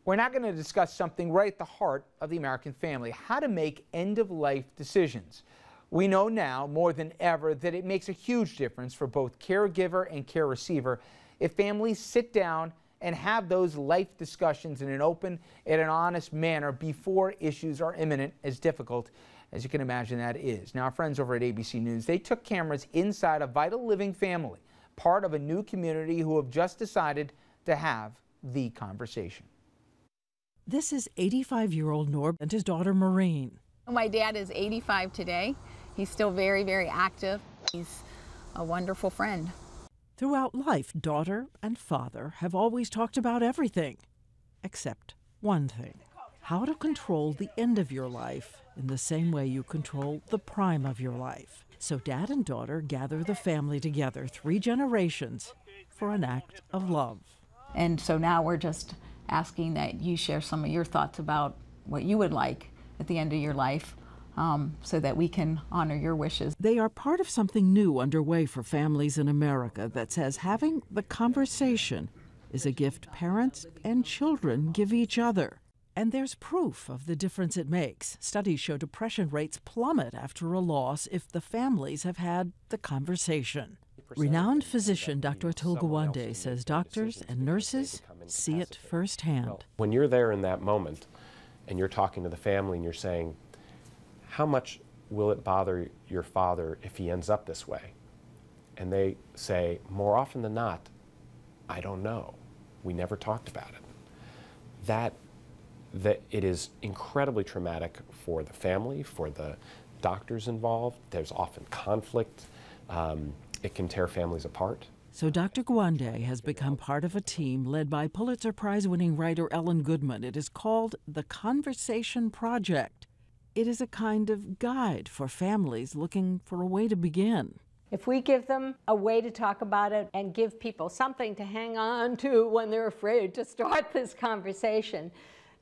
We're now going to discuss something right at the heart of the American family, how to make end-of-life decisions. We know now more than ever that it makes a huge difference for both caregiver and care receiver if families sit down and have those life discussions in an open and an honest manner before issues are imminent, as difficult as you can imagine that is. Now, our friends over at ABC News, they took cameras inside a Vital Living family, part of a new community who have just decided to have the conversation. This is 85-year-old Norb and his daughter Maureen. My dad is 85 today. He's still very, very active. He's a wonderful friend. Throughout life, daughter and father have always talked about everything, except one thing: how to control the end of your life in the same way you control the prime of your life. So dad and daughter gather the family together, 3 generations, for an act of love. And so now we're just asking that you share some of your thoughts about what you would like at the end of your life, so that we can honor your wishes. They are part of something new underway for families in America that says having the conversation is a gift parents and children give each other. And there's proof of the difference it makes. Studies show depression rates plummet after a loss if the families have had the conversation. Renowned physician Dr. Atul Gawande says doctors and nurses see it firsthand. When you're there in that moment and you're talking to the family and you're saying, how much will it bother your father if he ends up this way? And they say, more often than not, I don't know. We never talked about it. That it is incredibly traumatic for the family, for the doctors involved. There's often conflict. It can tear families apart. So Dr. Gawande has become part of a team led by Pulitzer Prize-winning writer Ellen Goodman. It is called the Conversation Project. It is a kind of guide for families looking for a way to begin. If we give them a way to talk about it and give people something to hang on to when they're afraid to start this conversation,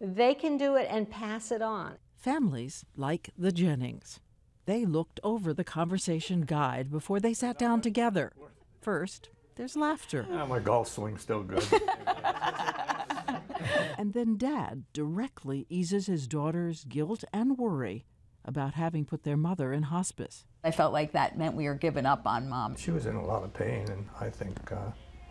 they can do it and pass it on. Families like the Jennings. They looked over the conversation guide before they sat down together. First, there's laughter. My golf swing's still good. And then Dad directly eases his daughter's guilt and worry about having put their mother in hospice. I felt like that meant we were giving up on Mom. She was in a lot of pain, and I think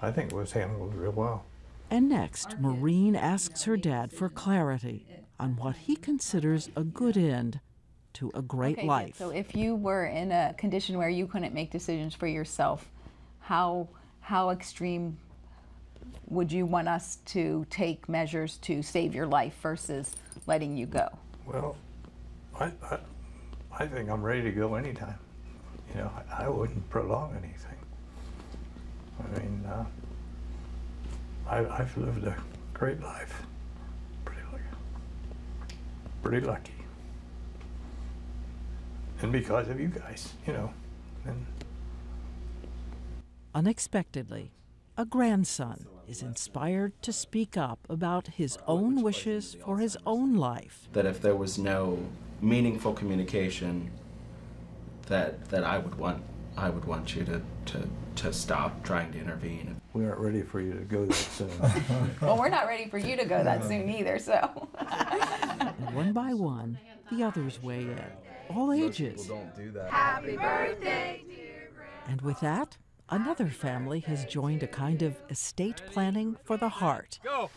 it was handled real well. And next, Maureen asks her dad for clarity on what he considers a good end to a great life. So if you were in a condition where you couldn't make decisions for yourself, how extreme would you want us to take measures to save your life versus letting you go? Well, I think I'm ready to go anytime. You know, I wouldn't prolong anything. I mean, I've lived a great life. Pretty lucky. And because of you guys, you know. And unexpectedly, a grandson is inspired to speak up about his own wishes for his own life. That if there was no meaningful communication, that I would want you to stop trying to intervene. we aren't ready for you to go that soon. Well, we're not ready for you to go that soon either, so. And one by one, the others weigh in, all ages. Don't do that. Happy birthday, dear Grandma. And with that, another family has joined a kind of estate planning for the heart. Go.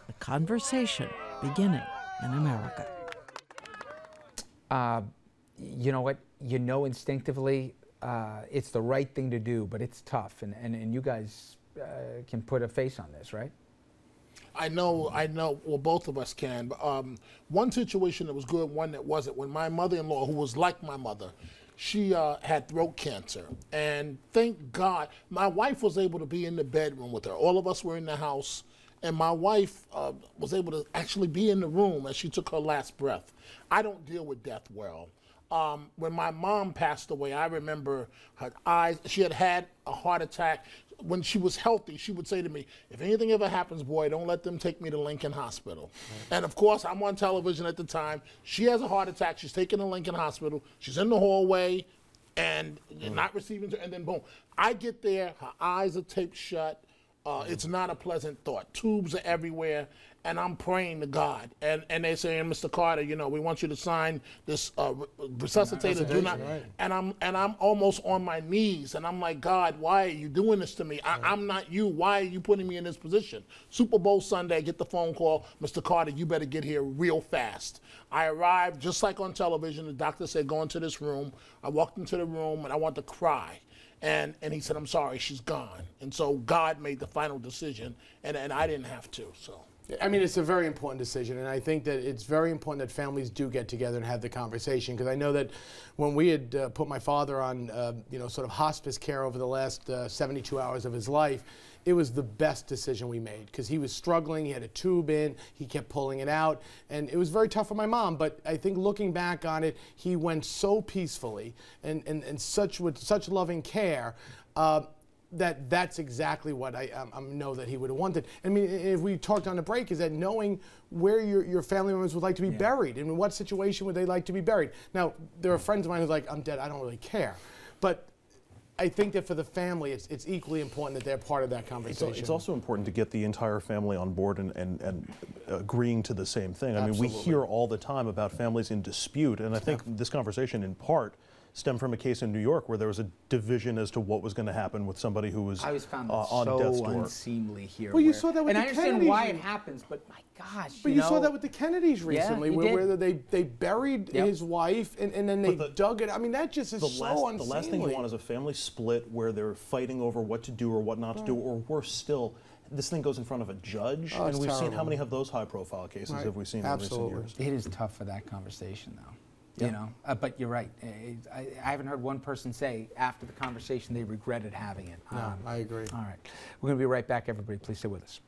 The conversation beginning in America. You know what? You know instinctively it's the right thing to do, but it's tough. And you guys can put a face on this, right? I know, well, both of us can. But, one situation that was good, one that wasn't. When my mother-in-law, who was like my mother, she had throat cancer. And thank God, my wife was able to be in the bedroom with her. All of us were in the house. And my wife was able to actually be in the room as she took her last breath. I don't deal with death well. When my mom passed away, I remember her eyes, she had had a heart attack. When she was healthy, she would say to me, if anything ever happens, boy, don't let them take me to Lincoln Hospital. Right. And of course, I'm on television at the time. She has a heart attack. She's taken to Lincoln Hospital. She's in the hallway and not receiving, and then boom. I get there, her eyes are taped shut. It's not a pleasant thought. Tubes are everywhere. and I'm praying to God, and they saying, Mr. Carter, you know, we want you to sign this resuscitator, do not, right. and I'm almost on my knees, and I'm like, God, why are you doing this to me? I'm not you. Why are you putting me in this position? Super Bowl Sunday, I get the phone call, Mr. Carter, you better get here real fast. I arrived just like on television. The doctor said, go into this room. I walked into the room, and I wanted to cry. And he said, I'm sorry, she's gone. And so God made the final decision, and I didn't have to, so. I mean, it's a very important decision, and I think that it's very important that families do get together and have the conversation, because I know that when we had put my father on, you know, sort of hospice care over the last 72 hours of his life, it was the best decision we made, because he was struggling, he had a tube in, he kept pulling it out, and it was very tough for my mom, but I think looking back on it, he went so peacefully and with such loving care, that's exactly what I know that he would have wanted. I mean, if we talked on the break, is that knowing where your family members would like to be buried, and in what situation would they like to be buried. Now, there are friends of mine who's like, I'm dead, I don't really care. But I think that for the family, it's equally important that they're part of that conversation. It's also important to get the entire family on board and agreeing to the same thing. I mean, we hear all the time about families in dispute, and I think this conversation in part stemmed from a case in New York where there was a division as to what was going to happen with somebody who was I always found that on death's door. unseemly here. Well, you saw that with and the I understand Kennedys. why it happens, but my gosh, But you saw that with the Kennedys Yeah, recently, you where did. they buried his wife and then they dug it. I mean, that just is so unseemly. The last thing you want is a family split where they're fighting over what to do or what not to do, or worse still, this thing goes in front of a judge, and we've seen how many of those high-profile cases have we seen in recent years. It is tough for that conversation, though. You know, but you're right. I haven't heard one person say after the conversation they regretted having it. No, I agree. All right. We're going to be right back, everybody. Please stay with us.